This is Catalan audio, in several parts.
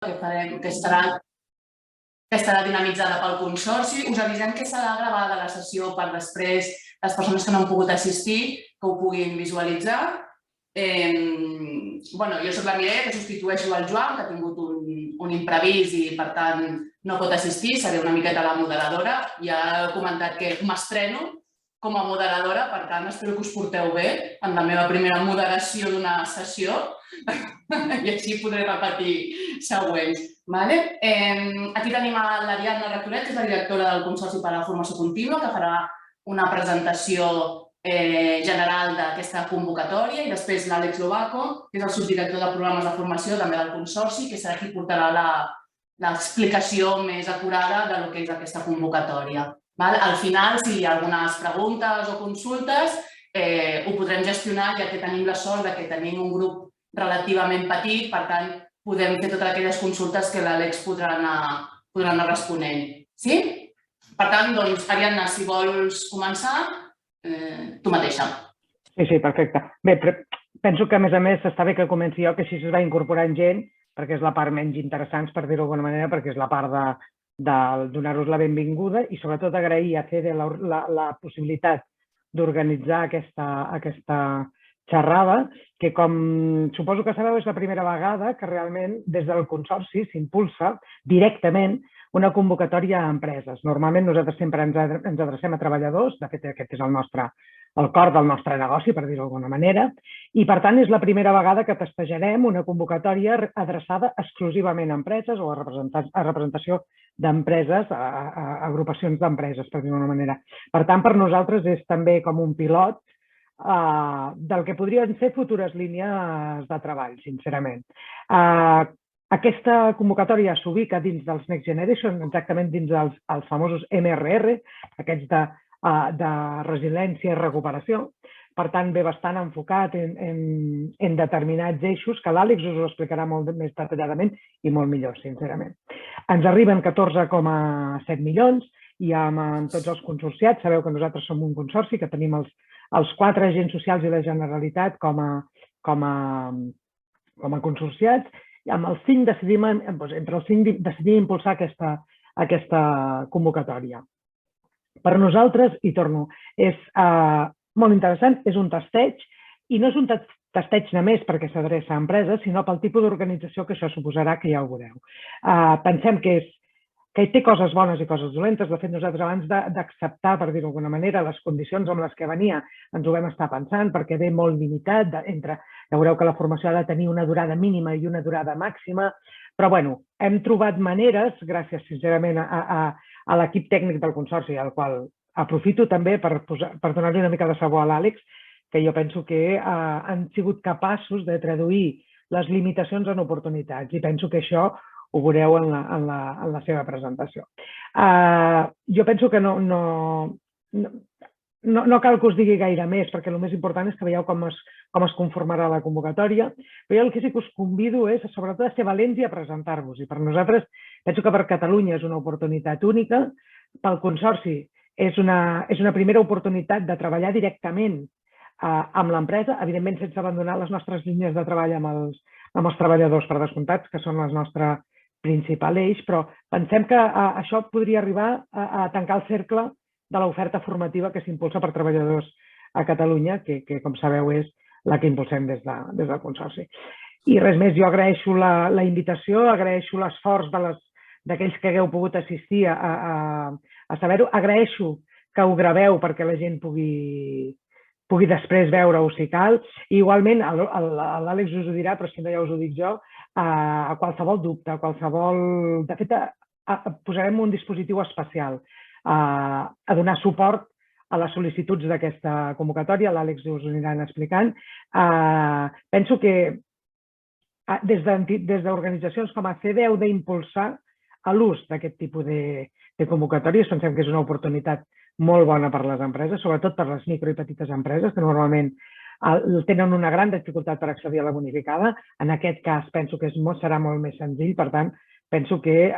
que estarà dinamitzada pel Consorci. Us avisem que serà gravada la sessió per després les persones que no han pogut assistir, que ho puguin visualitzar. Jo soc la Mireia, que substitueixo el Joan, que ha tingut un imprevist i, per tant, no pot assistir. Seré una miqueta la moderadora. Ja he comentat que m'estreno com a moderadora, per tant, espero que us porteu bé en la meva primera moderació d'una sessió i així podré repetir següents. Aquí tenim l'Ariadna Rectoret, que és la directora del Consorci per a la Formació Contínua, que farà una presentació general d'aquesta convocatòria, i després l'Àlex Lobaco, que és el subdirector de programes de formació també del Consorci, que serà qui portarà l'explicació més acurada del que és aquesta convocatòria. Al final, si hi ha algunes preguntes o consultes, ho podrem gestionar, ja que tenim la sort que tenim un grup relativament petit, per tant, podem fer totes aquelles consultes que l'Àlex podrà anar responent. Sí? Per tant, doncs, Ariadna, si vols començar, tu mateixa. Sí, perfecte. Bé, penso que, a més, està bé que comenci jo, que així es va incorporant gent, perquè és la part menys interessant, per dir-ho d'alguna manera, perquè és la part de donar-vos la benvinguda i, sobretot, agrair a FEDE la possibilitat d'organitzar aquesta xerrada, que, com suposo que sabeu, és la primera vegada que realment des del Consorci s'impulsa directament una convocatòria a empreses. Normalment nosaltres sempre ens adrecem a treballadors, de fet aquest és el cor del nostre negoci, per dir-ho d'alguna manera, i per tant és la primera vegada que testejarem una convocatòria adreçada exclusivament a empreses o a representació d'empreses, a agrupacions d'empreses, per dir-ho d'alguna manera. Per tant, per nosaltres és també com un pilot del que podrien ser futures línies de treball, sincerament. Aquesta convocatòria s'ubica dins dels Next Generation, exactament dins dels famosos MRR, aquests de resiliència i recuperació. Per tant, ve bastant enfocat en determinats eixos, que l'Àlex us ho explicarà molt més detalladament i molt millor, sincerament. Ens arriben 14,7 milions i amb tots els consorciats, sabeu que nosaltres som un consorci, que tenim els 4 agents socials i la Generalitat com a consorciats, i amb els 5 decidim impulsar aquesta convocatòria. Per nosaltres, i torno, és molt interessant, és un testeig, i no és un testeig només perquè s'adreça a empreses, sinó pel tipus d'organització que això suposarà, que ja ho veureu. Pensem que té coses bones i coses dolentes. De fet, nosaltres abans d'acceptar, per dir-ho d'alguna manera, les condicions amb les que venia, ens ho vam estar pensant, perquè ve molt limitat. Ja veureu que la formació ha de tenir una durada mínima i una durada màxima, però bueno, hem trobat maneres, gràcies sincerament a l'equip tècnic del Consorci, al qual aprofito també per donar-li una mica de sabó a l'Àlex, que jo penso que han sigut capaços de traduir les limitacions en oportunitats, i penso que això ho veureu en la seva presentació. Jo penso que no cal que us digui gaire més, perquè el més important és que veieu com es conformarà la convocatòria, però jo el que sí que us convido és, sobretot, a ser valents i a presentar-vos. I per nosaltres, penso que per Catalunya és una oportunitat única, pel Consorci és una primera oportunitat de treballar directament amb l'empresa, evidentment sense abandonar les nostres línies de treball amb els treballadors, per descomptat, que són el nostre principal eix, però pensem que això podria arribar a tancar el cercle de l'oferta formativa que s'impulsa per treballadors a Catalunya, que com sabeu és la que impulsem des del Consorci. I res més, jo agraeixo la invitació, agraeixo l'esforç d'aquells que hagueu pogut assistir a saber-ho, agraeixo que ho graveu perquè la gent pugui després veure-ho si cal. Igualment, l'Àlex us ho dirà, però si no ja us ho dic jo, a qualsevol dubte, de fet, posarem un dispositiu especial a donar suport a les sol·licituds d'aquesta convocatòria, l'Àlex us ho aniran explicant. Penso que des d'organitzacions com a FEDE heu d'impulsar l'ús d'aquest tipus de convocatòries. Pensem que és una oportunitat molt bona per a les empreses, sobretot per a les micro i petites empreses, que normalment tenen una gran dificultat per accedir a la bonificada. En aquest cas penso que serà molt més senzill, per tant, penso que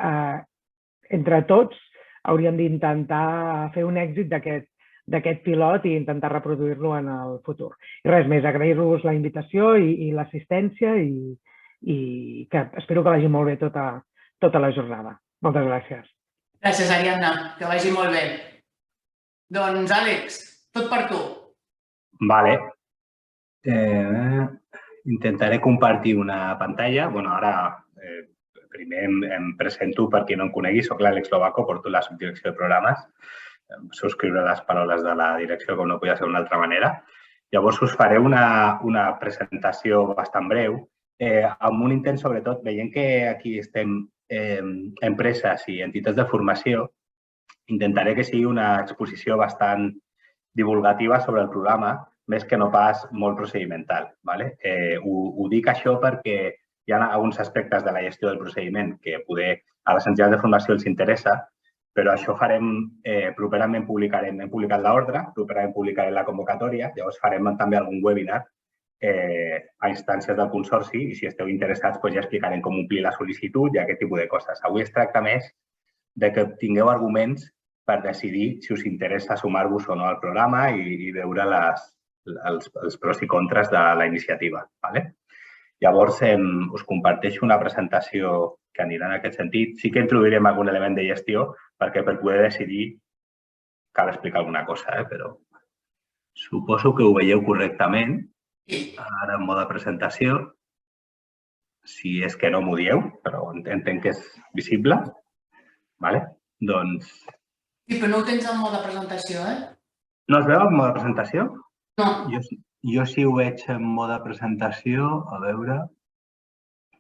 entre tots hauríem d'intentar fer un èxit d'aquest pilot i intentar reproduir-lo en el futur. I res més, agrair-vos la invitació i l'assistència i que espero que vagi molt bé tota la jornada. Moltes gràcies. Gràcies, Ariadna. Que vagi molt bé. Doncs, Àlex, tot per tu. Vale. Intentaré compartir una pantalla. Ara primer em presento per qui no em conegui. Soc l'Àlex Lobaco, porto la subdirecció de programes. Subscriure les paraules de la direcció com no podia ser d'una altra manera. Llavors us faré una presentació bastant breu amb un intent, sobretot, veient que aquí estem empreses i entitats de formació, intentaré que sigui una exposició bastant divulgativa sobre el programa, més que no pas molt procedimental. Ho dic això perquè hi ha alguns aspectes de la gestió del procediment que poder a les entitats de formació els interessa, però això farem, properament publicarem, hem publicat l'ordre, properament publicarem la convocatòria, llavors farem també algun webinar a instàncies del Consorci i si esteu interessats ja explicarem com omplir la sol·licitud i aquest tipus de coses. Avui es tracta més de que tingueu arguments per decidir si us interessa sumar-vos o no al programa i veure els pros i contres de la iniciativa. Llavors, us comparteixo una presentació que anirà en aquest sentit. Sí que introduirem algun element de gestió perquè per poder decidir cal explicar alguna cosa, però suposo que ho veieu correctament. Ara en mode presentació, si és que no m'ho dieu, però entenc que és visible. Doncs... Sí, però no ho tens en mode presentació, No es veu en mode presentació? No. Jo sí ho veig en mode presentació, a veure,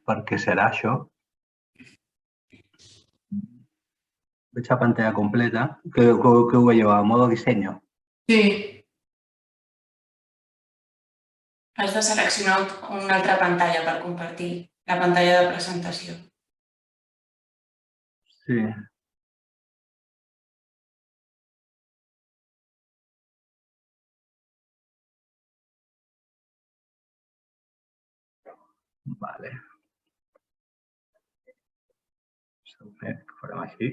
per què serà això? Veig la pantalla completa. Què ho veieu, a mode disseny? Sí. Has de seleccionar una altra pantalla per compartir, la pantalla de presentació. Sí. Vale. Segurament ho farem així.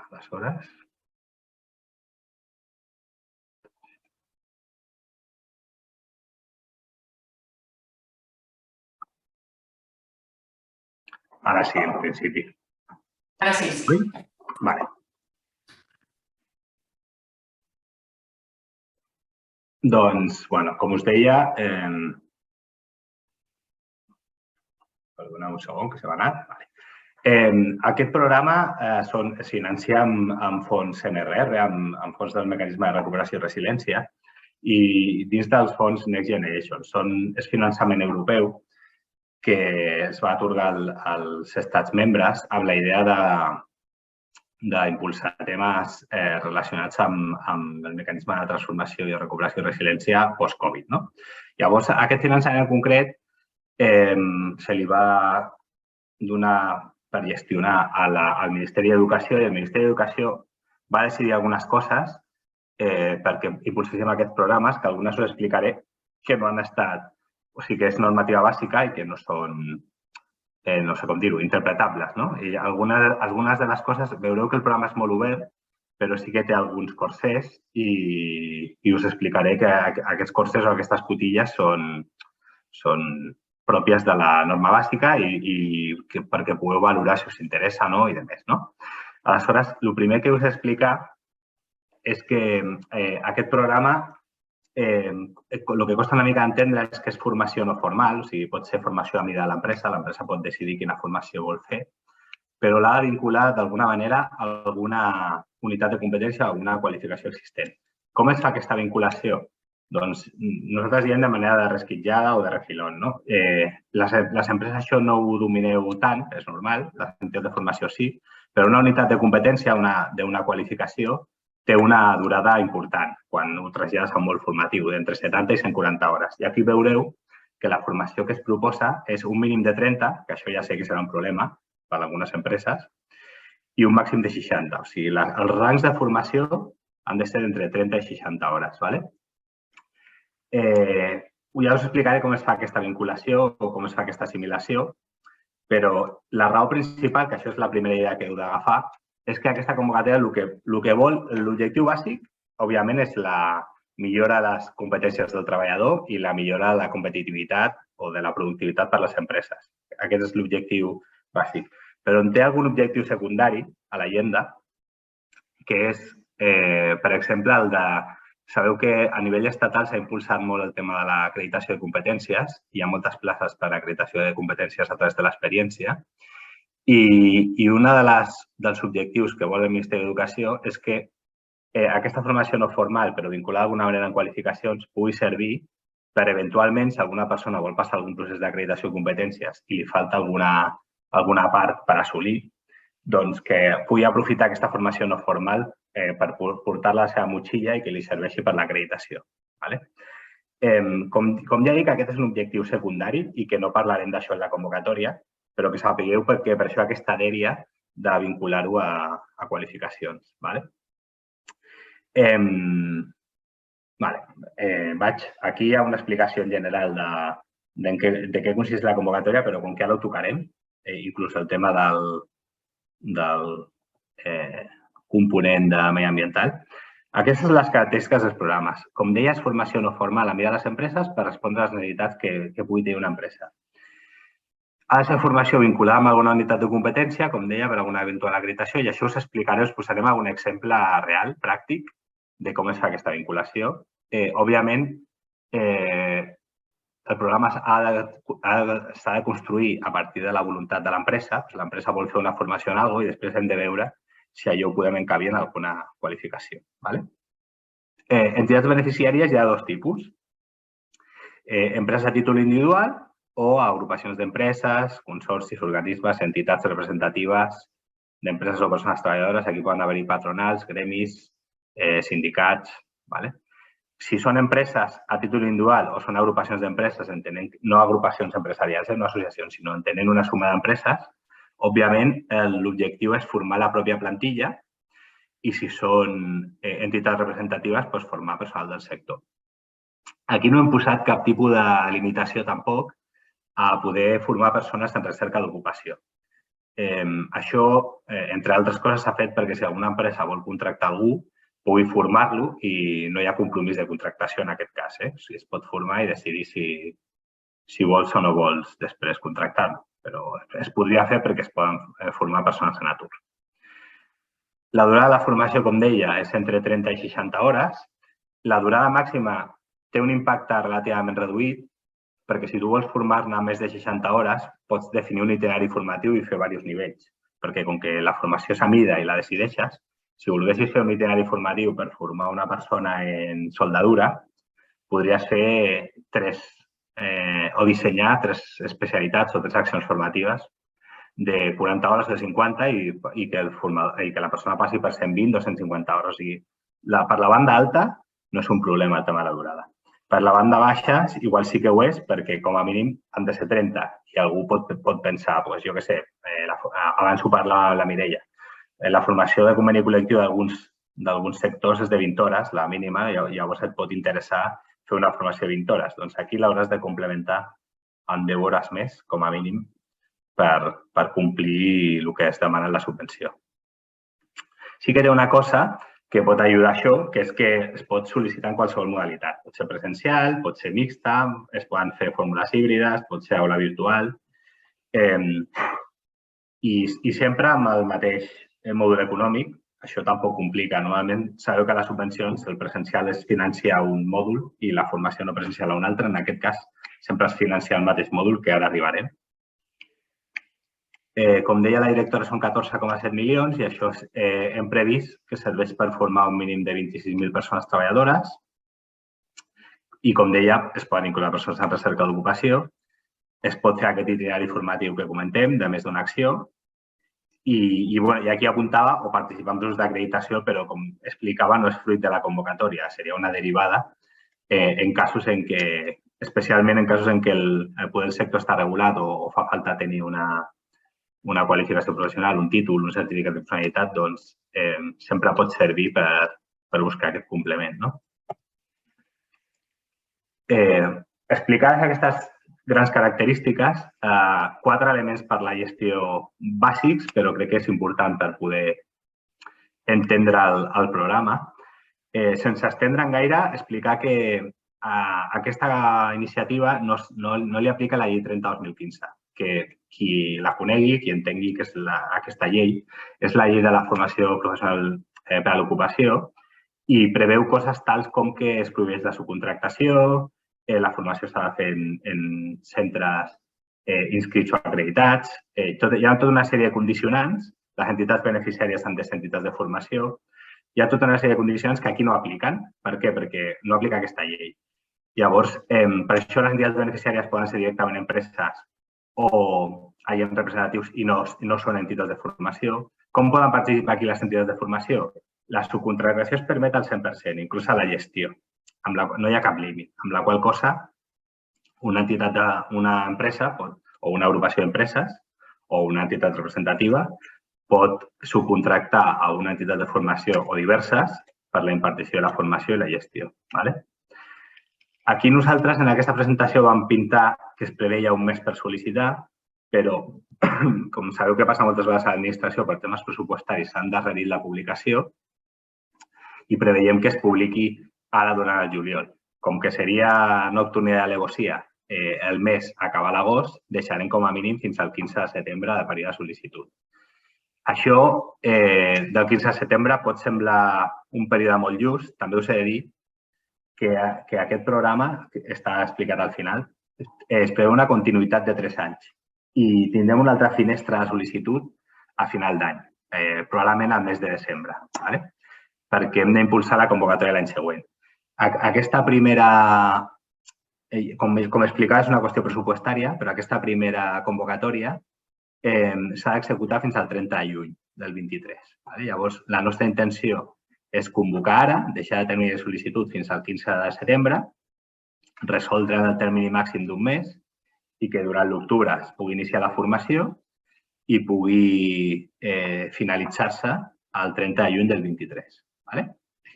Aleshores... Ara sí, en principi. Ara sí. Vale. Doncs, com us deia, perdoneu un segon, que se m'ha anat. Aquest programa es financia amb fons NRR, amb fons del Mecanisme de Recuperació i Resiliència, i dins dels fons Next Generation. És finançament europeu que es va atorgar als estats membres amb la idea d'impulsar temes relacionats amb el mecanisme de transformació i recuperació i resiliència post-Covid. Llavors, aquest finançament en concret se li va donar per gestionar al Ministeri d'Educació i el Ministeri d'Educació va decidir algunes coses perquè impulséssim aquests programes, que algunes us explicaré, que no han estat, o sigui que és normativa bàsica i que no són, no sé com dir-ho, interpretables. I algunes de les coses, veureu que el programa és molt obert, però sí que té alguns corsers i us explicaré que aquests corsers o aquestes cotilles són pròpies de la norma bàsica i perquè pugueu valorar si us interessa i de més. Aleshores, el primer que us explicar és que aquest programa el que costa una mica entendre és que és formació no formal, o sigui, pot ser formació a mida de l'empresa pot decidir quina formació vol fer, però l'ha de vincular d'alguna manera a alguna unitat de competència o alguna qualificació existent. Com es fa aquesta vinculació? Doncs nosaltres diem de manera de resquitllada o de refilón. Les empreses això no ho domineu tant, és normal, les entitats de formació sí, però una unitat de competència d'una qualificació té una durada important quan ho trasllades a molt formatiu, d'entre 70 i 140 hores. I aquí veureu que la formació que es proposa és un mínim de 30, que això ja sé que serà un problema per a algunes empreses, i un màxim de 60. O sigui, els rangs de formació han de ser entre 30 i 60 hores. Ja us explicaré com es fa aquesta vinculació o com es fa aquesta assimilació, però la raó principal, que això és la primera idea que heu d'agafar, és que aquesta convocatòria el que vol, l'objectiu bàsic, òbviament, és la millora de les competències del treballador i la millora de la competitivitat o de la productivitat per a les empreses. Aquest és l'objectiu bàsic. Però té algun objectiu secundari a l'agenda, que és, per exemple, el de... Sabeu que a nivell estatal s'ha impulsat molt el tema de l'acreditació de competències. Hi ha moltes places per a acreditació de competències a través de l'experiència. I un dels objectius que vol el Ministeri d'Educació és que aquesta formació no formal, però vinculada d'alguna manera en qualificacions, pugui servir per, eventualment, si alguna persona vol passar algun procés d'acreditació de competències i li falta alguna part per assolir, doncs que pugui aprofitar aquesta formació no formal per portar-la a la seva motxilla i que li serveixi per l'acreditació. Com ja dic, aquest és un objectiu secundari i que no parlarem d'això en la convocatòria, però que sapigueu perquè per això aquesta dèria de vincular-ho a qualificacions. Aquí hi ha una explicació en general de què consisteix la convocatòria, però com que ara ho tocarem, inclús el tema del component mediambiental. Aquestes són les característiques dels programes. Com deia, és formació no formal a mida de les empreses per respondre a les necessitats que pugui tenir una empresa. Ha de ser formació vinculada amb alguna unitat de competència, com deia, per alguna eventual acreditació, i això us explicaré, us posarem algun exemple real, pràctic, de com es fa aquesta vinculació. Òbviament, el programa s'ha de construir a partir de la voluntat de l'empresa. L'empresa vol fer una formació en alguna cosa i després hem de veure si allò ho podem encabir en alguna qualificació. Entitats beneficiàries hi ha dos tipus. Empreses a títol individual o agrupacions d'empreses, consorcis, organismes, entitats representatives d'empreses o persones treballadores. Aquí poden haver-hi patronals, gremis, sindicats. Si són empreses a títol individual o són agrupacions d'empreses, no agrupacions empresarials, no associacions, sinó entenent una suma d'empreses, òbviament l'objectiu és formar la pròpia plantilla i si són entitats representatives, formar personal del sector. Aquí no hem posat cap tipus de limitació tampoc a poder formar persones en recerca d'ocupació. Això, entre altres coses, s'ha fet perquè si alguna empresa vol contractar algú, pugui formar-lo i no hi ha compromís de contractació en aquest cas. O sigui, es pot formar i decidir si vols o no vols després contractar-lo. Però es podria fer perquè es poden formar persones en atur. La durada de la formació, com deia, és entre 30 i 60 hores. La durada màxima té un impacte relativament reduït perquè si tu vols formar-ne més de 60 hores, pots definir un itinerari formatiu i fer diversos nivells. Perquè com que la formació és a mida i la decideixes, si volguessis fer un itinerari formatiu per formar una persona en soldadura, podries fer o dissenyar 3 especialitats o 3 accions formatives de 40 hores de 50 i que la persona passi per 120 o 150 hores. O sigui, per la banda alta no és un problema el tema de la durada. Per la banda baixa, igual sí que ho és, perquè com a mínim han de ser 30 i algú pot pensar, jo què sé, abans ho parla la Mireia, la formació de conveni col·lectiu d'alguns sectors és de 20 hores, la mínima, llavors et pot interessar fer una formació de 20 hores. Doncs aquí l'hauràs de complementar amb 10 hores més, com a mínim, per complir el que es demana en la subvenció. Sí que té una cosa que pot ajudar a això, que és que es pot sol·licitar en qualsevol modalitat. Pot ser presencial, pot ser mixta, es poden fer fórmules híbrides, pot ser aula virtual i sempre amb el mateix mòdul econòmic. Això tampoc complica. Normalment sabeu que a les subvencions el presencial es financia un mòdul i la formació no presencial a un altre. En aquest cas, sempre es financia el mateix mòdul, que ara arribarem. Com deia la directora, són 14,7 milions i això hem previst que serveix per formar un mínim de 26.000 persones treballadores. I com deia, es poden incloure persones en recerca d'ocupació. Es pot fer aquest itinerari formatiu que comentem, de més d'una acció. I aquí apuntava o participar en processos d'acreditació, però com explicava, no és fruit de la convocatòria, seria una derivada en casos en què, especialment en casos en què el poder del sector està regulat o fa falta tenir una qualificació professional, un títol, un certificat de professionalitat, doncs sempre pot servir per buscar aquest complement. Explicades aquestes grans característiques, 4 elements per la gestió bàsics, però crec que és important per poder entendre el programa. Sense estendre'n gaire, explicar que aquesta iniciativa no li aplica la llei 30/2015, que qui la conegui, qui entengui que és aquesta llei, és la llei de la formació professional per a l'ocupació i preveu coses tals com que es prohibeix la subcontractació, la formació s'ha de fer en centres inscrits o acreditats, hi ha tota una sèrie de condicionants, les entitats beneficiàries han de ser entitats de formació, hi ha tota una sèrie de condicions que aquí no apliquen. Per què? Perquè no aplica aquesta llei. Llavors, per això les entitats beneficiàries poden ser directament empreses o agents representatius i no són entitats de formació. Com poden participar aquí les entitats de formació? La subcontractació es permet al 100%, inclús a la gestió. No hi ha cap límit, amb la qual cosa una empresa o una agrupació d'empreses o una entitat representativa pot subcontractar a una entitat de formació o diverses per la impartició de la formació i la gestió. Aquí nosaltres en aquesta presentació vam pintar que es preveia un mes per sol·licitar, però com sabeu que passa moltes vegades a l'administració per temes pressupostaris s'han darrerit la publicació i preveiem que es publiqui ara durant el juliol. Com que seria nocturna de l'alegosia el mes acaba l'agost, deixarem com a mínim fins al 15 de setembre de període de sol·licitud. Això del 15 de setembre pot semblar un període molt just. També us he de dir que aquest programa, que està explicat al final, es preveu una continuïtat de 3 anys i tindrem una altra finestra de sol·licitud a final d'any, probablement al mes de desembre, perquè hem d'impulsar la convocatòria l'any següent. Aquesta primera, com explicava, és una qüestió pressupostària, però aquesta primera convocatòria s'ha d'executar fins al 30 de juny del 23. Llavors, la nostra intenció és convocar ara, deixar de termini de sol·licitud fins al 15 de setembre, resoldre en el termini màxim d'un mes i que durant l'octubre es pugui iniciar la formació i pugui finalitzar-se el 30 de juny del 23.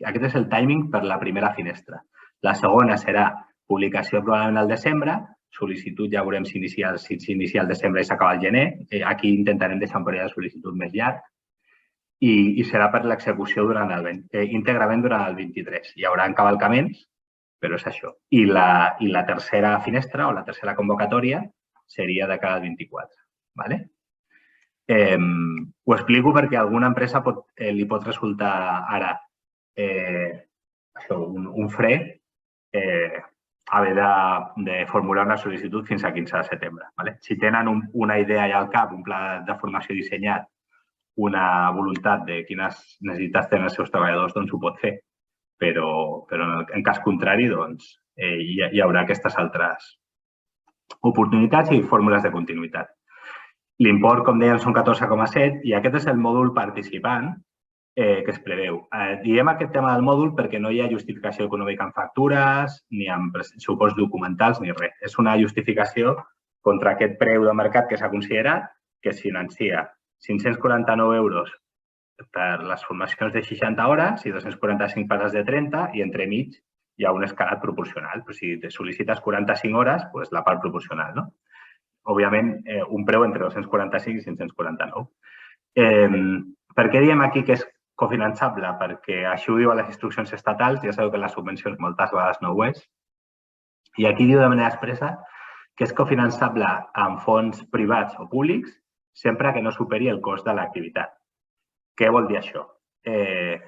Aquest és el timing per la primera finestra. La segona serà publicació probablement al desembre, sol·licitud ja veurem si s'inicia al desembre i s'acaba al gener. Aquí intentarem deixar un període de sol·licitud més llarg i serà per l'execució íntegrament durant el 23. Hi haurà encavalcaments, però és això. I la tercera finestra o la tercera convocatòria seria de cara al 24. Ho explico perquè a alguna empresa li pot resultar ara un fre haver de formular una sol·licitud fins al 15 de setembre. Si tenen una idea ja al cap, un pla de formació dissenyat, una voluntat de quines necessitats tenen els seus treballadors, doncs ho pot fer. Però en cas contrari, doncs, hi haurà aquestes altres oportunitats i fórmules de continuïtat. L'import, com deien, són 14,7 i aquest és el mòdul participant que es preveu. Diem aquest tema del mòdul perquè no hi ha justificació econòmica en factures, ni en suports documentals, ni res. És una justificació contra aquest preu de mercat que s'ha considerat, que es financia 549 euros per les formacions de 60 hores i 245 per les de 30 i entremig hi ha un escalat proporcional. Si te sol·licites 45 hores, doncs la part proporcional. Òbviament, un preu entre 245 i 549. Per què diem aquí que és cofinançable? Perquè així ho diuen les instruccions estatals, ja sabeu que les subvencions moltes vegades no ho és. I aquí diu de manera expressa que és cofinançable amb fons privats o públics sempre que no superi el cost de l'activitat. Què vol dir això? El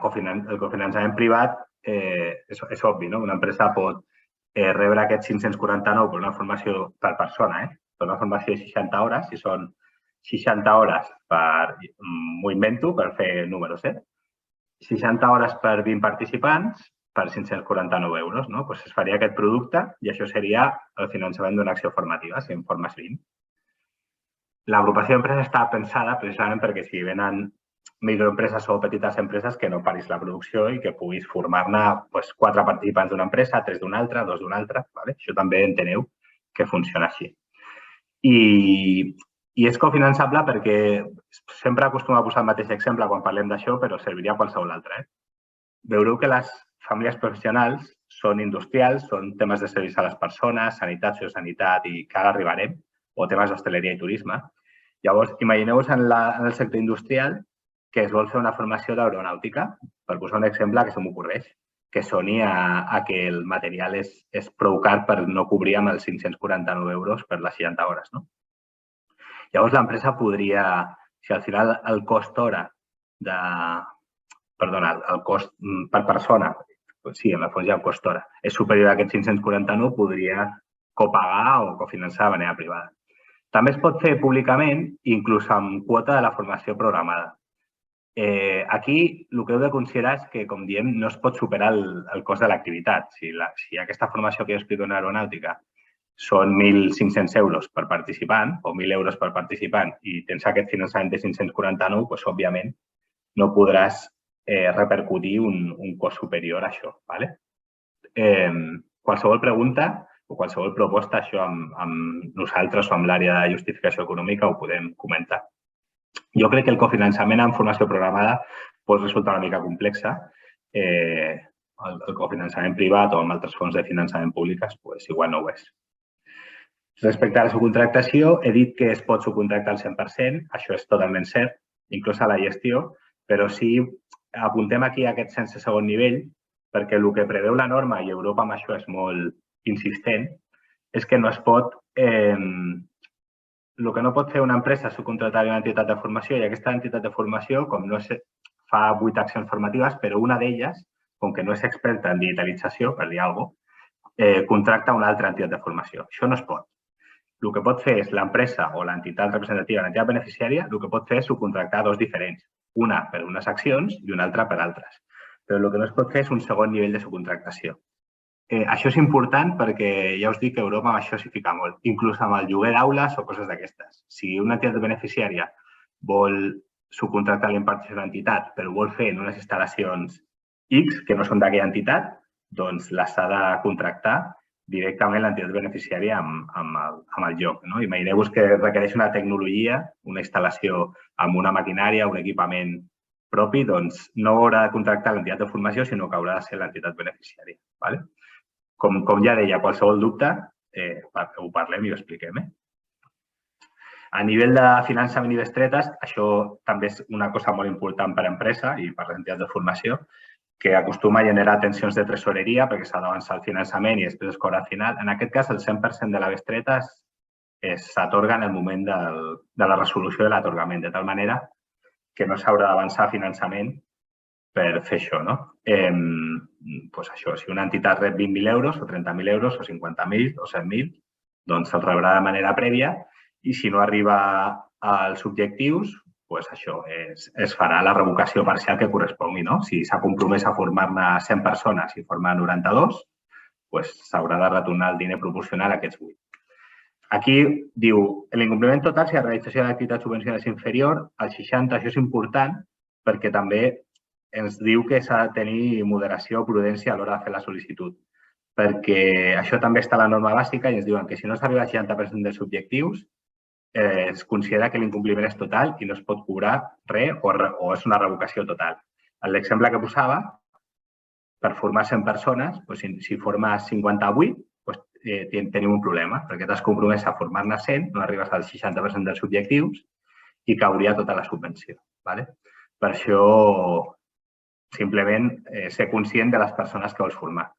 cofinançament privat és obvi, no? Una empresa pot rebre aquests 549 per una formació per persona, per una formació de 60 hores, si són 60 hores per, m'ho invento, per fer números, 60 hores per 20 participants per 549 euros, no? Doncs es faria aquest producte i això seria el finançament d'una acció formativa, si en formes 20. L'agrupació d'empreses està pensada precisament perquè si venen microempreses o petites empreses que no paris la producció i que puguis formar-ne 4 participants d'una empresa, 3 d'una altra, 2 d'una altra. Això també enteneu que funciona així. I és cofinançable perquè sempre acostumo a posar el mateix exemple quan parlem d'això, però serviria a qualsevol altre. Veureu que les famílies professionals són industrials, són temes de serveis a les persones, sanitat, sociosanitat i que ara arribarem, o temes d'hostaleria i turisme. Llavors, imagineu-vos en el sector industrial que es vol fer una formació d'aeronàutica, per posar un exemple que se m'ocorreix. que soni a que el material és prou car per no cobrir amb els 549 euros per les 60 hores. No? Llavors, l'empresa podria, si al final el cost hora el cost per persona, sí, en el fons hi ha el cost hora, és superior a aquests 549, podria copagar o cofinançar de manera privada. També es pot fer públicament, inclús amb quota de la formació programada. Aquí el que heu de considerar és que, com diem, no es pot superar el cost de l'activitat. Si aquesta formació que jo explico en aeronàutica són 1.500 euros per participant o 1.000 euros per participant i tens aquest finançament de 549, doncs, òbviament, no podràs repercutir un cost superior a això. Qualsevol pregunta o qualsevol proposta, això amb nosaltres o amb l'àrea de justificació econòmica ho podem comentar. Jo crec que el cofinançament en formació programada pot resultar una mica complexa. El cofinançament privat o amb altres fonts de finançament públiques, igual no ho és. Respecte a la subcontractació, he dit que es pot subcontractar al 100%, això és totalment cert, inclús a la gestió, però sí apuntem aquí aquest sense segon nivell, perquè el que preveu la norma, i Europa amb això és molt insistent, és que no es pot... El que no pot fer una empresa és subcontratar una entitat de formació i aquesta entitat de formació, com no fa 8 accions formatives, però una d'elles, com que no és experta en digitalització, per dir alguna cosa, contracta una altra entitat de formació. Això no es pot. El que pot fer és l'empresa o l'entitat representativa, l'entitat beneficiària, el que pot fer és subcontractar dos diferents, una per unes accions i una altra per altres. Però el que no es pot fer és un segon nivell de subcontractació. Això és important perquè ja us dic que Europa amb això s'hi fica molt, inclús amb el lloguer d'aules o coses d'aquestes. Si una entitat beneficiària vol subcontractar l'impartició de l'entitat però ho vol fer en unes instal·lacions X que no són d'aquella entitat, doncs les ha de contractar directament l'entitat beneficiària amb el lloc. Imagineu-vos que requereix una tecnologia, una instal·lació amb una maquinària, un equipament propi, doncs no haurà de contractar l'entitat de formació, sinó que haurà de ser l'entitat beneficiària. Com ja deia, qualsevol dubte, ho parlem i ho expliquem. A nivell de finançament i bestretes, això també és una cosa molt important per a empresa i per a les entitats de formació, que acostuma a generar tensions de tresoreria perquè s'ha d'avançar el finançament i després es cobra al final. En aquest cas, el 100% de la bestreta s'atorga en el moment de la resolució de l'atorgament, de tal manera que no s'haurà d'avançar finançament per fer això. Si una entitat rep 20.000 euros o 30.000 euros o 50.000 o 100.000, doncs se'ls rebrà de manera prèvia i si no arriba als objectius, això es farà la revocació parcial que correspongui. Si s'ha compromès a formar-ne 100 persones i formar 92, s'haurà de retornar el diner proporcional a aquests 8. Aquí diu, l'incompliment total si la realització de l'activitat subvencionada és inferior al 60, això és important perquè també ens diu que s'ha de tenir moderació o prudència a l'hora de fer la sol·licitud, perquè això també està a la norma bàsica i ens diuen que si no s'arriba al 60% dels objectius, es considera que l'incompliment és total i no es pot cobrar res o és una revocació total. L'exemple que posava, per formar 100 persones, si formes 58, tenim un problema, perquè t'has compromès a formar-ne 100, no arribes al 60% dels objectius i cauria tota la subvenció. Per això, simplement ser conscient de les persones que vols formar.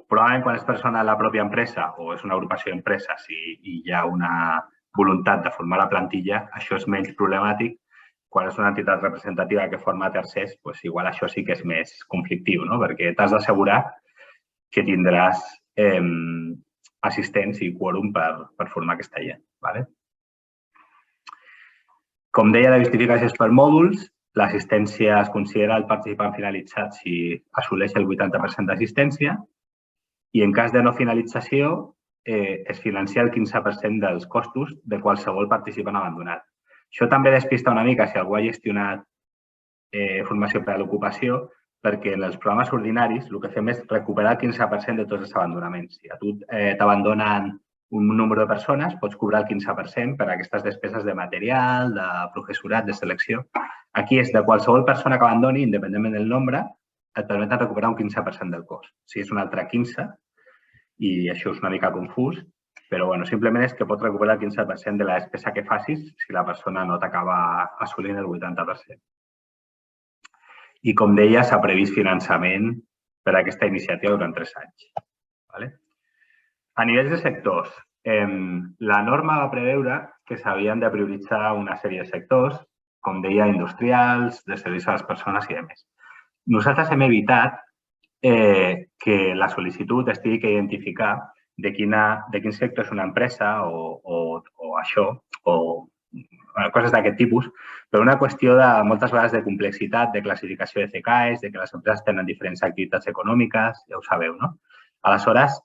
Probablement quan és persona de la pròpia empresa o és una agrupació d'empreses i hi ha una voluntat de formar la plantilla, això és menys problemàtic. Quan és una entitat representativa que forma tercers, igual això sí que és més conflictiu, perquè t'has d'assegurar que tindràs assistents i quòrum per formar aquesta gent. Com deia, la justificació és per mòduls. L'assistència es considera el participant finalitzat si assoleix el 80% d'assistència i en cas de no finalització es financia el 15% dels costos de qualsevol participant abandonat. Això també despista una mica si algú ha gestionat formació per a l'ocupació perquè en els programes ordinaris el que fem és recuperar el 15% de tots els abandonaments. Si a tu t'abandonen un número de persones, pots cobrar el 15% per a aquestes despeses de material, de professorat, de selecció. Aquí és de qualsevol persona que abandoni, independentment del nombre, et permeten recuperar un 15% del cost. Si és un altre 15%, i això és una mica confús, però simplement és que pots recuperar el 15% de la despesa que facis si la persona no t'acaba assolint el 80%. i, com deia, s'ha previst finançament per a aquesta iniciativa durant 3 anys. A nivell de sectors, la norma va preveure que s'havien de prioritzar una sèrie de sectors, com deia, industrials, de serveis a les persones i demés. Nosaltres hem evitat que la sol·licitud estigui que identificar de quin sector és una empresa o això, o coses d'aquest tipus, per una qüestió de moltes vegades de complexitat, de classificació de CKs, de que les empreses tenen diferents activitats econòmiques, ja ho sabeu, no? Aleshores,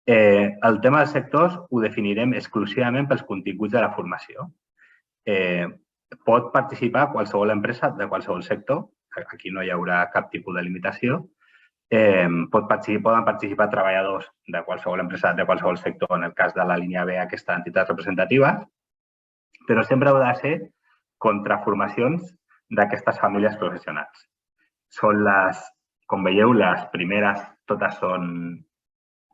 el tema dels sectors ho definirem exclusivament pels continguts de la formació. Pot participar qualsevol empresa de qualsevol sector, aquí no hi haurà cap tipus de limitació. Poden participar treballadors de qualsevol empresa, de qualsevol sector, en el cas de la línia B, aquesta entitat representativa, però sempre ha de ser contra formacions d'aquestes famílies professionals. Són com veieu, les primeres totes són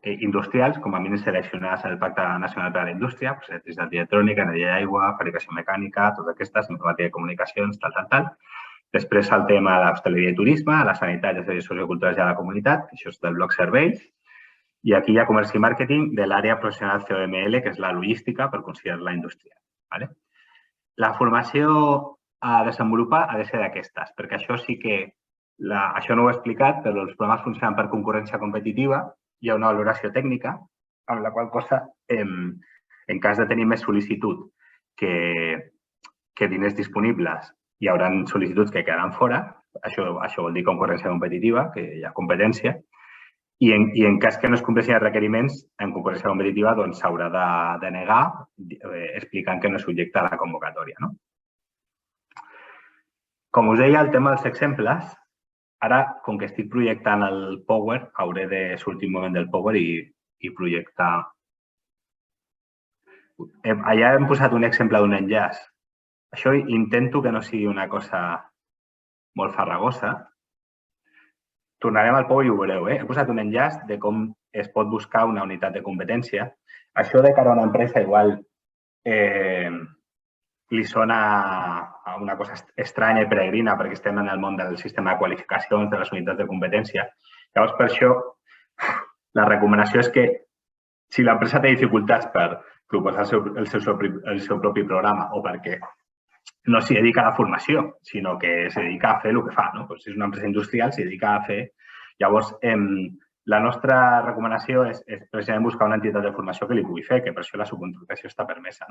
industrials, com a mínim seleccionades en el Pacte Nacional per a la Indústria, electricitat i electrònica, energia i aigua, fabricació mecànica, totes aquestes, informàtica i comunicacions, tal. Després el tema de l'hostaleria i turisme, la sanitat i els serveis socioculturals i a la comunitat, això és del bloc serveis. I aquí hi ha comerç i màrqueting de l'àrea professional COML, que és la logística, per considerar-la industrial. La formació a desenvolupar ha de ser d'aquestes, perquè això sí que, això no ho he explicat, però els programes funcionen per concurrència competitiva, hi ha una valoració tècnica, amb la qual cosa, en cas de tenir més sol·licitud que diners disponibles, hi haurà sol·licituds que quedaran fora, això vol dir concurrència competitiva, que hi ha competència, i en cas que no es compleixin els requeriments, en concurrència competitiva s'haurà de denegar explicant que no és subjecte a la convocatòria. Com us deia, el tema dels exemples, ara, com que estic projectant el Power, hauré de sortir un moment del Power i projectar. Allà hem posat un exemple d'un enllaç. Això intento que no sigui una cosa molt farragosa. Tornarem al Power i ho veureu. He posat un enllaç de com es pot buscar una unitat de competència. Això de cara a una empresa igual li sona a una cosa estranya i peregrina perquè estem en el món del sistema de qualificacions, de les unitats de competència. Llavors, per això, la recomanació és que si l'empresa té dificultats per proposar el seu propi programa o perquè no s'hi dedica a la formació, sinó que s'hi dedica a fer el que fa. Si és una empresa industrial, s'hi dedica a fer. Llavors, la nostra recomanació és precisament buscar una entitat de formació que li pugui fer, que per això la subcontractació està permesa.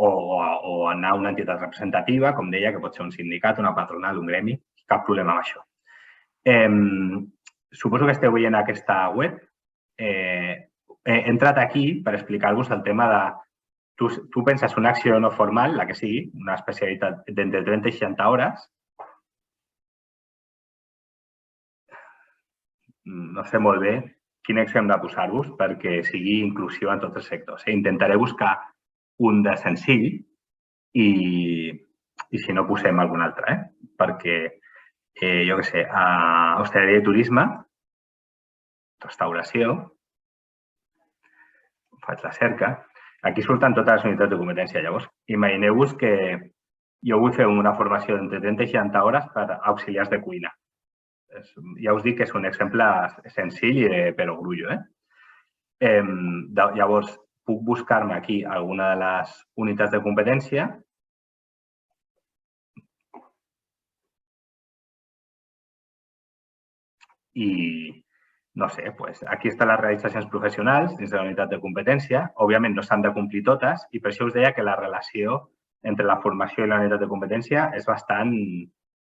O anar a una entitat representativa, com deia, que pot ser un sindicat, una patronal, un gremi, cap problema amb això. Suposo que esteu veient aquesta web. He entrat aquí per explicar-vos el tema de tu penses una acció no formal, la que sigui, una especialitat d'entre 30 i 60 hores. No sé molt bé quin exemple posar-vos perquè sigui inclusiu en tots els sectors. Intentaré buscar un de senzill i si no posem algun altre, perquè, jo què sé, hostaleria i turisme, restauració, faig la cerca. Aquí surten totes les unitats de competència. Llavors, imagineu-vos que jo vull fer una formació d'entre 30 i 60 hores per auxiliars de cuina. Ja us dic que és un exemple senzill i de perogrullo. Llavors, puc buscar-me aquí alguna de les unitats de competència i no sé, aquí estan les realitzacions professionals dins de la unitat de competència. Òbviament, no s'han de complir totes i per això us deia que la relació entre la formació i la unitat de competència és bastant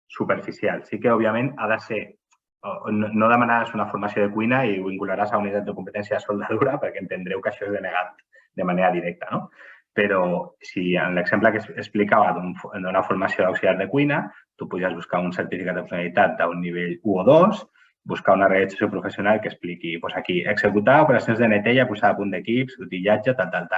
superficial. Sí que, òbviament, ha de ser... No demanaràs una formació de cuina i ho vincularàs a una unitat de competència de soldadura perquè entendreu que això és denegat de manera directa. Però si en l'exemple que explicava d'una formació d'auxiliar de cuina, tu podries buscar un certificat de professionalitat d'un nivell 1 o 2, buscar una realització professional que expliqui aquí, executar operacions de neteja, posar a punt d'equips, utillatge, tal.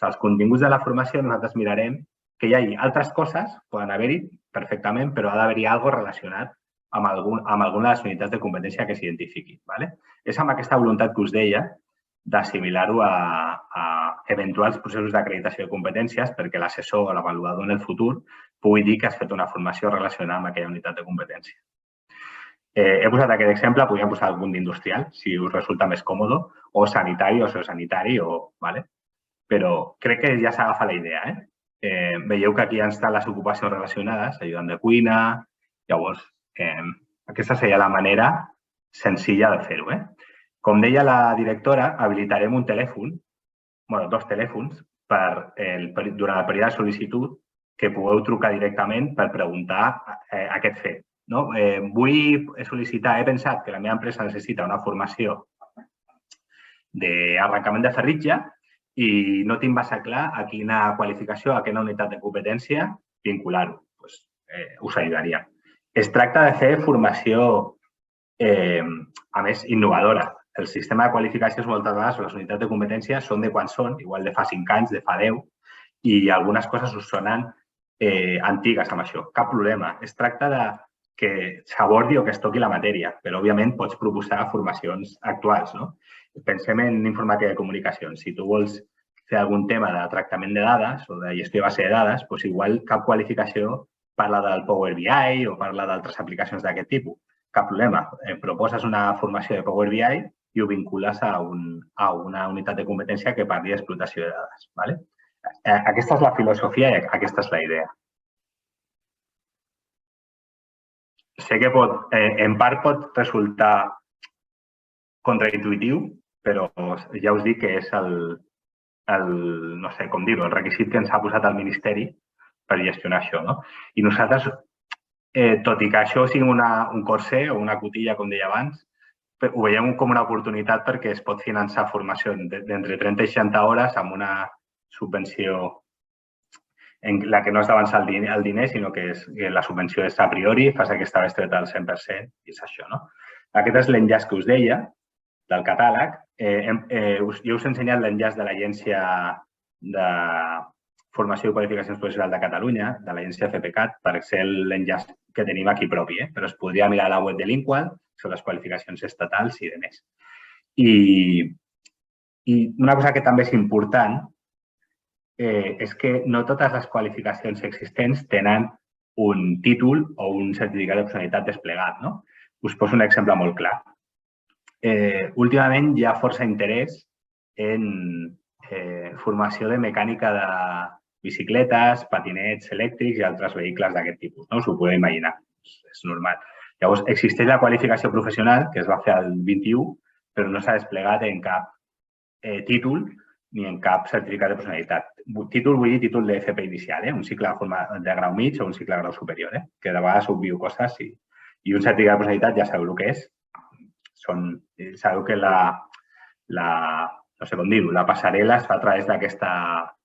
Els continguts de la formació nosaltres mirarem que hi hagi altres coses, poden haver-hi perfectament, però ha d'haver-hi alguna cosa relacionat amb alguna de les unitats de competència que s'identifiqui. És amb aquesta voluntat que us deia d'assimilar-ho a eventuals processos d'acreditació de competències perquè l'assessor o l'avaluador en el futur pugui dir que has fet una formació relacionada amb aquella unitat de competència. He posat aquest exemple, podríem posar algun d'industrial, si us resulta més còmode, o sanitari o sociosanitari, vale? Però crec que ja s'agafa la idea. Veieu que aquí estan les ocupacions relacionades, ajudant de cuina. Llavors, aquesta seria la manera senzilla de fer-ho. Com deia la directora, habilitarem un telèfon, dos telèfons, durant el període de sol·licitud, que pugueu trucar directament per preguntar aquest fet. Vull sol·licitar, he pensat que la meva empresa necessita una formació d'arrencament de ferritge i no tinc massa clar a quina qualificació, a quina unitat de competència vincular-ho. Us ajudaria. Es tracta de fer formació, a més, innovadora. El sistema de qualificacions moltes vegades, les unitats de competència, són de quan són, igual de fa 5 anys, de fa 10, i algunes coses us sonen antigues amb això. Cap problema. Es tracta de que s'abordi o que es toqui la matèria, però, òbviament, pots proposar formacions actuals. Pensem en informàtica de comunicacions. Si tu vols fer algun tema de tractament de dades o de gestió de base de dades, doncs igual cap qualificació parla del Power BI o parla d'altres aplicacions d'aquest tipus. Cap problema. Proposes una formació de Power BI i ho vincules a una unitat de competència que parli d'explotació de dades. Aquesta és la filosofia i aquesta és la idea. Sé que en part pot resultar contraintuitiu, però ja us dic que és no sé com dir-ho, el requisit que ens ha posat el Ministeri per gestionar això. I nosaltres, tot i que això sigui un corser o una cotilla, com deia abans, ho veiem com una oportunitat perquè es pot finançar formació d'entre 30 i 60 hores amb una subvenció en la que no has d'avançar el diner, sinó que la subvenció és a priori, fas aquesta bestreta al 100% i és això. Aquest és l'enllaç que us deia del catàleg. Jo us he ensenyat l'enllaç de l'Agència de Formació i Qualificacions Professionals de Catalunya, de l'Agència FPCAT, per ser l'enllaç que tenim aquí propi, però es podria mirar a la web de l'Inqual sobre les qualificacions estatals i demés. I una cosa que també és important és que no totes les qualificacions existents tenen un títol o un certificat de professionalitat desplegat. Us poso un exemple molt clar. Últimament hi ha força interès en formació de mecànica de bicicletes, patinets elèctrics i altres vehicles d'aquest tipus. Us ho podeu imaginar, és normal. Llavors, existeix la qualificació professional, que es va fer el 21, però no s'ha desplegat en cap títol ni en cap certificat de professionalitat. Títol vull dir títol de FP inicial, un cicle de grau mig o un cicle de grau superior, que de vegades obvio coses i un certificat de professionalitat ja sabeu el que és. Sabeu que no sé com dir-ho, la passarel·la es fa a través d'aquesta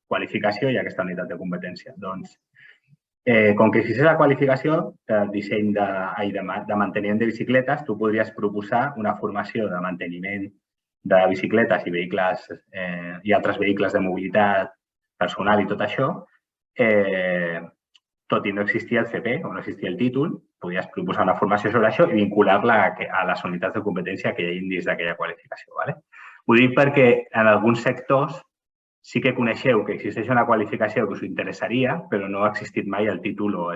qualificació i aquesta unitat de competència. Doncs, com que existeix la qualificació de disseny de manteniment de bicicletes, tu podries proposar una formació de manteniment de bicicletes i vehicles i altres vehicles de mobilitat personal i tot això, tot i no existia el CP o no existia el títol, podries proposar una formació sobre això i vincular-la a les unitats de competència que hi hagin dins d'aquella qualificació. Ho dic perquè en alguns sectors sí que coneixeu que existeix una qualificació que us interessaria, però no ha existit mai el títol o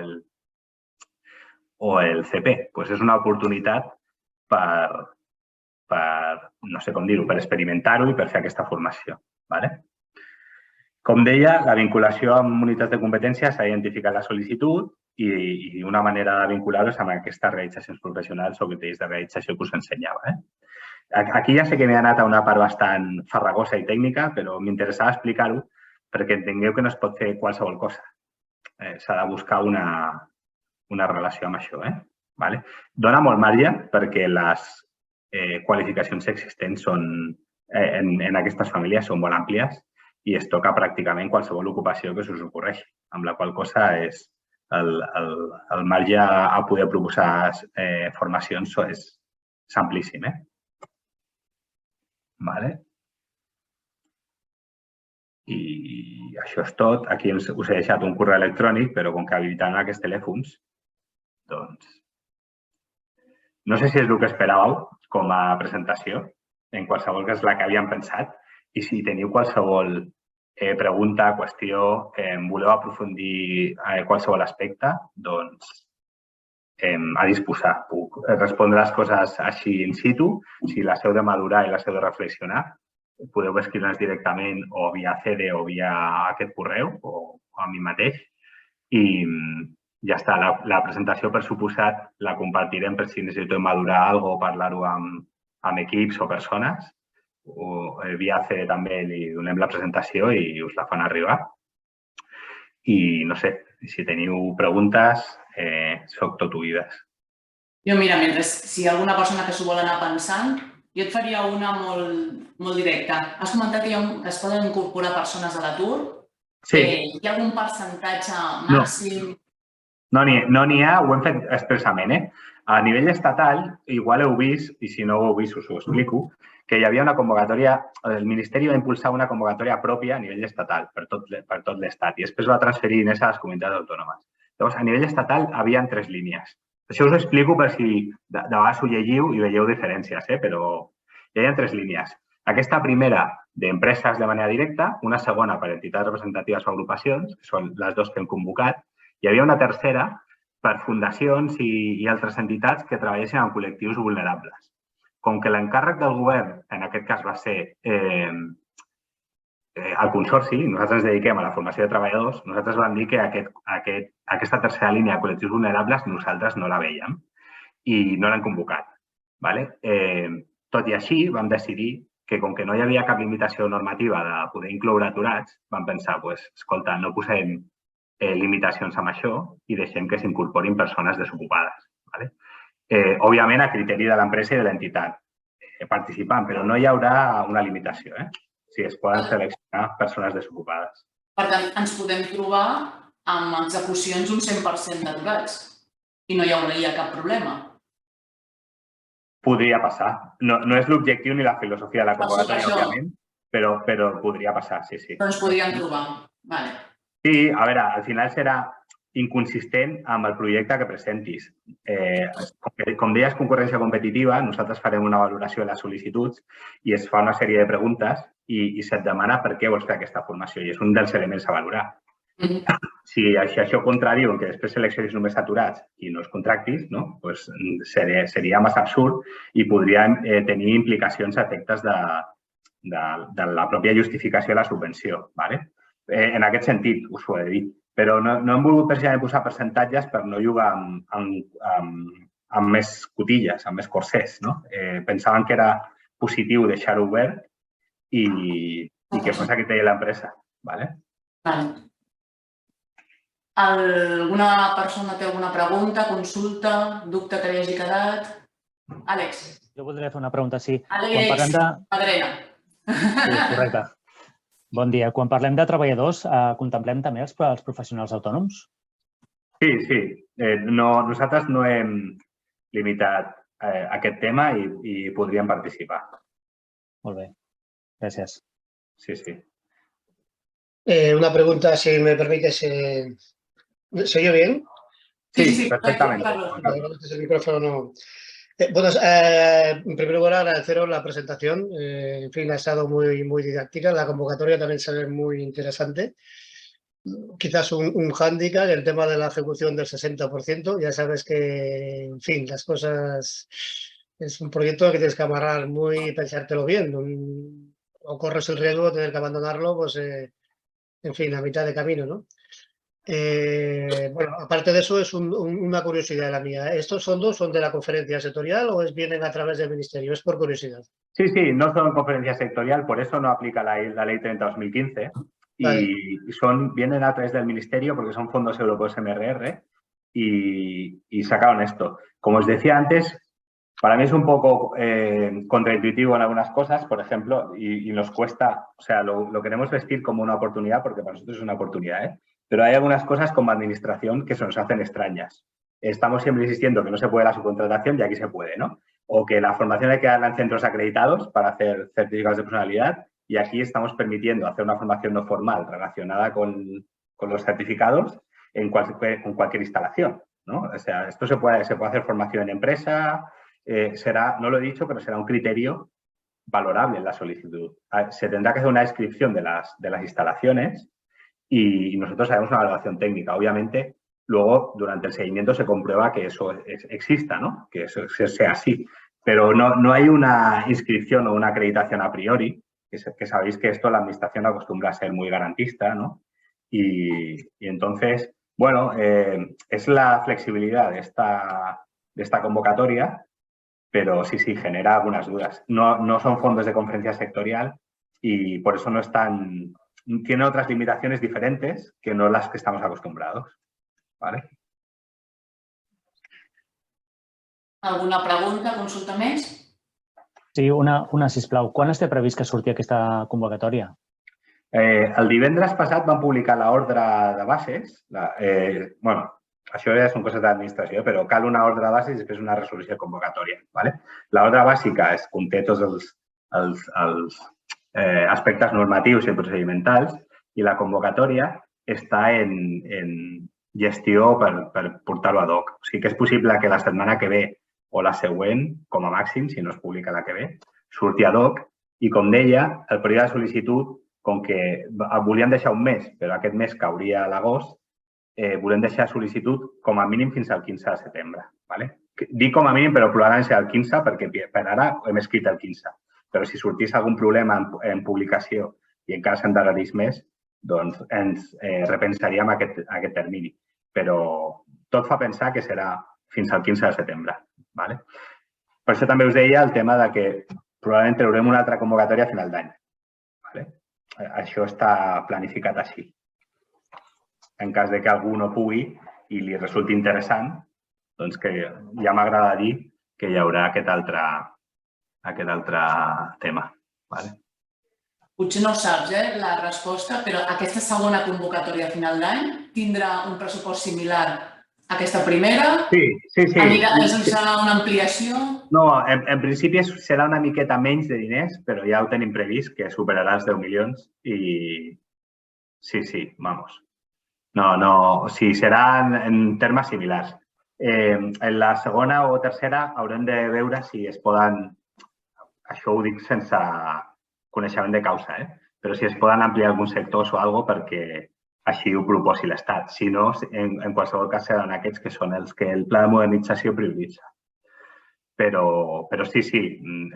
el CP. És una oportunitat per no sé com dir-ho, per experimentar-ho i per fer aquesta formació. Com deia, la vinculació amb unitats de competència s'ha identificat la sol·licitud i una manera de vincular-ho és amb aquestes realitzacions professionals o criteris de realització que us ensenyava. Aquí ja sé que m'he anat a una part bastant farragosa i tècnica, però m'interessava explicar-ho perquè entengueu que no es pot fer qualsevol cosa. S'ha de buscar una relació amb això. Dona molt marge perquè les qualificacions existents en aquestes famílies són molt àmplies i es toca pràcticament qualsevol ocupació que us ocorreixi, amb la qual cosa el marge a poder proposar formacions és amplíssim. I això és tot. Aquí us he deixat un correu electrònic, però com que habilitaran aquests telèfons, doncs no sé si és el que esperàveu com a presentació, en qualsevol cas la que havíem pensat, i si teniu qualsevol pregunta, qüestió, voleu aprofundir qualsevol aspecte, doncs a disposar. Puc respondre les coses així in situ. Si les heu de madurar i les heu de reflexionar, podeu escriure'ns directament o via CD o via aquest correu o a mi mateix. I ja està. La presentació, per suposat, la compartirem per si necessiteu madurar alguna cosa o parlar-ho amb equips o persones. O via CD també li donem la presentació i us la fan arribar. I no sé, si teniu preguntes, soc tot oïdes. Jo, mira, mentre si hi ha alguna persona que s'ho vol anar pensant, jo et faria una molt directa. Has comentat que es poden incorporar persones a l'atur. Sí. Hi ha algun percentatge màxim? No n'hi ha, ho hem fet expressament. A nivell estatal, igual heu vist, i si no ho heu vist us ho explico, que hi havia una convocatòria, el Ministeri va impulsar una convocatòria pròpia a nivell estatal per tot l'Estat i després va transferir a les comunitats autònomes. Llavors, a nivell estatal hi havia 3 línies. Això us ho explico per si de vegades ho llegiu i veieu diferències, però hi havia 3 línies. Aquesta primera d'empreses de manera directa, una segona per entitats representatives o agrupacions, que són les 2 que hem convocat. Hi havia una tercera per fundacions i altres entitats que treballessin amb col·lectius vulnerables. Com que l'encàrrec del govern, en aquest cas, va ser el consorci, nosaltres ens dediquem a la formació de treballadors, nosaltres vam dir que aquesta tercera línia de col·lectius vulnerables nosaltres no la veiem i no l'hem convocat. Tot i així, vam decidir que com que no hi havia cap limitació normativa de poder incloure aturats, vam pensar, escolta, no posem limitacions amb això i deixem que s'incorporin persones desocupades. Òbviament, a criteri de l'empresa i de l'entitat participant, però no hi haurà una limitació. Si es poden seleccionar persones desocupades. Per tant, ens podem trobar amb execucions un 100% d'aturats i no hi hauria cap problema. Podria passar. No és l'objectiu ni la filosofia de la convocatòria, òbviament, però podria passar, sí. Però ens podríem trobar. Sí, a veure, al final serà inconsistent amb el projecte que presentis. Com deies, concurrència competitiva, nosaltres farem una valoració de les sol·licituds i es fa una sèrie de preguntes i se't demana per què vols fer aquesta formació i és un dels elements a valorar. Si això contradiu que després seleccionis només aturats i no els contractis, seria massa absurd i podrien tenir implicacions a efectes de la pròpia justificació de la subvenció. En aquest sentit, us ho he de dir. Però no hem volgut precisament posar percentatges per no jugar amb més cotilles, amb més corsers. Pensàvem que era positiu deixar-ho obert i que fos a criteri de l'empresa. Alguna persona té alguna pregunta, consulta, dubte que li hagi quedat? Àlex. Jo voldria fer una pregunta, sí. Àlex Pedrera. Sí, correcte. Bon dia. Quan parlem de treballadors, contemplem també els professionals autònoms? Sí. Nosaltres no hem limitat aquest tema i podríem participar. Molt bé. Gràcies. Sí. Una pregunta, si me permites. ¿Se oye bien? Sí, perfectamente. El micrófono no. Bueno, en primer lugar, agradeceros la presentación. En fin, ha estado muy didáctica. La convocatoria también se ve muy interesante. Quizás un hándicap, el tema de la ejecución del 60%. Ya sabes que, en fin, las cosas... Es un proyecto que tienes que amarrar muy y pensártelo bien. O corres el riesgo de tener que abandonarlo, pues, en fin, a mitad de camino, ¿no? Bueno, aparte de eso, es una curiosidad la mía. ¿Estos fondos son de la conferencia sectorial o vienen a través del ministerio? Es por curiosidad. Sí, no son conferencia sectorial, por eso no aplica la ley 30/2015 y vienen a través del ministerio porque son fondos europeos MRR y sacaron esto. Como os decía antes, para mí es un poco contraintuitivo en algunas cosas, por ejemplo, y nos cuesta, o sea, lo queremos vestir como una oportunidad porque para nosotros es una oportunidad, pero hay algunas cosas como administración que se nos hacen extrañas. Estamos siempre insistiendo que no se puede la subcontratación y aquí se puede, ¿no? O que la formación hay que darla en centros acreditados para hacer certificados de personalidad y aquí estamos permitiendo hacer una formación no formal relacionada con los certificados con cualquier instalación, ¿no? O sea, esto se puede hacer formación en empresa, no lo he dicho, pero será un criterio valorable en la solicitud. Se tendrá que hacer una descripción de las instalaciones y nosotros haremos una evaluación técnica. Obviamente, luego durante el seguimiento se comprueba que eso exista, ¿no? Que eso sea así. Pero no hay una inscripción o una acreditación a priori, que sabéis que esto la administración acostumbra a ser muy garantista, ¿no? Y entonces, bueno, es la flexibilidad de esta convocatoria, pero sí, genera algunas dudas. No son fondos de conferencia sectorial y por eso no están, tiene otras limitaciones diferentes que no las que estamos acostumbrados, ¿vale? Alguna pregunta, consulta més? Sí, una, sisplau. Quan té previst que surti aquesta convocatòria? El divendres passat van publicar l'ordre de bases. Bueno, això ja són coses d'administració, però cal una ordre de bases i després una resolució convocatòria. L'ordre bàsica conté tots els aspectes normatius i procedimentals i la convocatòria està en gestió per portar-ho ad hoc. O sigui que és possible que la setmana que ve o la següent, com a màxim, si no es publica la que ve, surti ad hoc i, com deia, el període de sol·licitud, com que volíem deixar un mes, però aquest mes cauria a l'agost, volem deixar sol·licitud com a mínim fins al 15 de setembre. Dic com a mínim, però probablement serà el 15 perquè per ara hem escrit el 15. Però si sortís algun problema en publicació i encara s'endarrerís més, doncs ens repensaríem aquest termini. Però tot fa pensar que serà fins al 15 de setembre. Per això també us deia el tema que probablement traurem una altra convocatòria a final d'any. Això està planificat així. En cas que algú no pugui i li resulti interessant, doncs que ja m'agrada dir que hi haurà aquest altre tema. Potser no ho saps, la resposta, però aquesta segona convocatòria a final d'any tindrà un pressupost similar a aquesta primera? Sí. Serà una ampliació? No, en principi serà una miqueta menys de diners, però ja ho tenim previst, que superarà els 10 milions i sí, vamos. No, serà en termes similars. En la segona o tercera haurem de veure si es poden, això ho dic sense coneixement de causa, però si es poden ampliar alguns sectors o alguna cosa perquè així ho proposi l'Estat. Si no, en qualsevol cas seran aquests que són els que el pla de modernització prioritza. Però sí,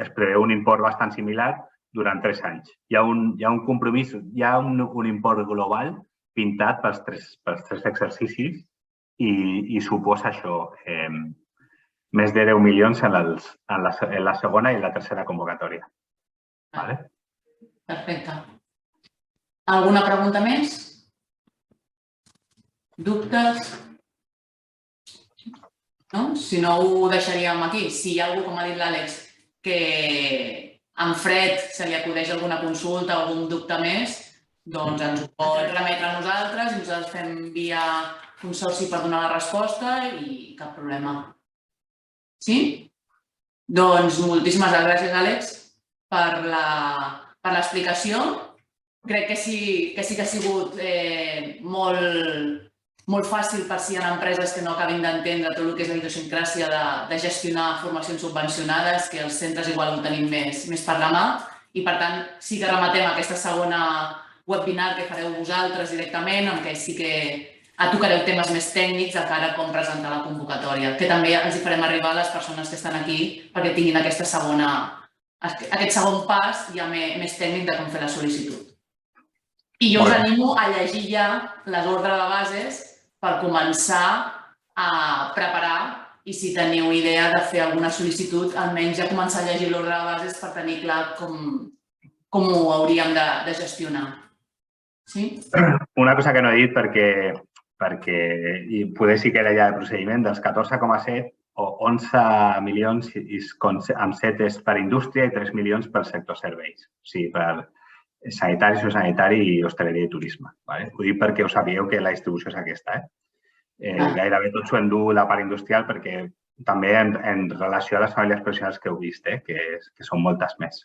es preveu un import bastant similar durant 3 anys. Hi ha un compromís, hi ha un import global pintat pels tres exercicis i suposa això, més de 10 milions en la segona i la tercera convocatòria. Perfecte. Alguna pregunta més? Dubtes? Si no, ho deixaríem aquí. Si hi ha algú, com ha dit l'Àlex, que en fred se li acudeix alguna consulta o algun dubte més, doncs ens ho pot remetre a nosaltres i nosaltres fem via consorci per donar la resposta i cap problema. Sí? Doncs moltíssimes gràcies, Àlex, per l'explicació. Crec que sí que ha sigut molt fàcil per si hi ha empreses que no acabin d'entendre tot el que és la idiosincràsia de gestionar formacions subvencionades, que els centres igual ho tenim més per la mà i, per tant, sí que rematem aquesta segona webinar que fareu vosaltres directament, en què sí que tocareu temes més tècnics de cara a com presentar la convocatòria, que també els hi farem arribar a les persones que estan aquí perquè tinguin aquest segon pas ja més tècnic de com fer la sol·licitud. I jo us animo a llegir ja les ordres de bases per començar a preparar i si teniu idea de fer alguna sol·licitud, almenys ja començar a llegir l'ordre de bases per tenir clar com ho hauríem de gestionar. Sí? Una cosa que no he dit perquè poder sí que era ja de procediment, dels 14,7 o 11 milions amb 7 és per indústria i 3 milions per sector serveis. O sigui, per sanitari, sociosanitari i hostaleria i turisme. Ho dic perquè ho sabíeu que la distribució és aquesta. Gairebé tot s'ho endú la part industrial perquè també en relació a les famílies professionals que heu vist, que són moltes més.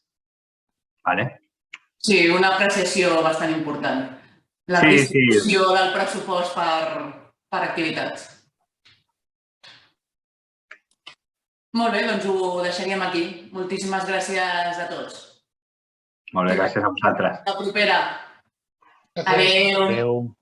Sí, una apreciació bastant important. La distribució del pressupost per activitats. Molt bé, doncs ho deixaríem aquí. Moltíssimes gràcies a tots. Molt bé, gràcies a vosaltres. La propera. Adéu.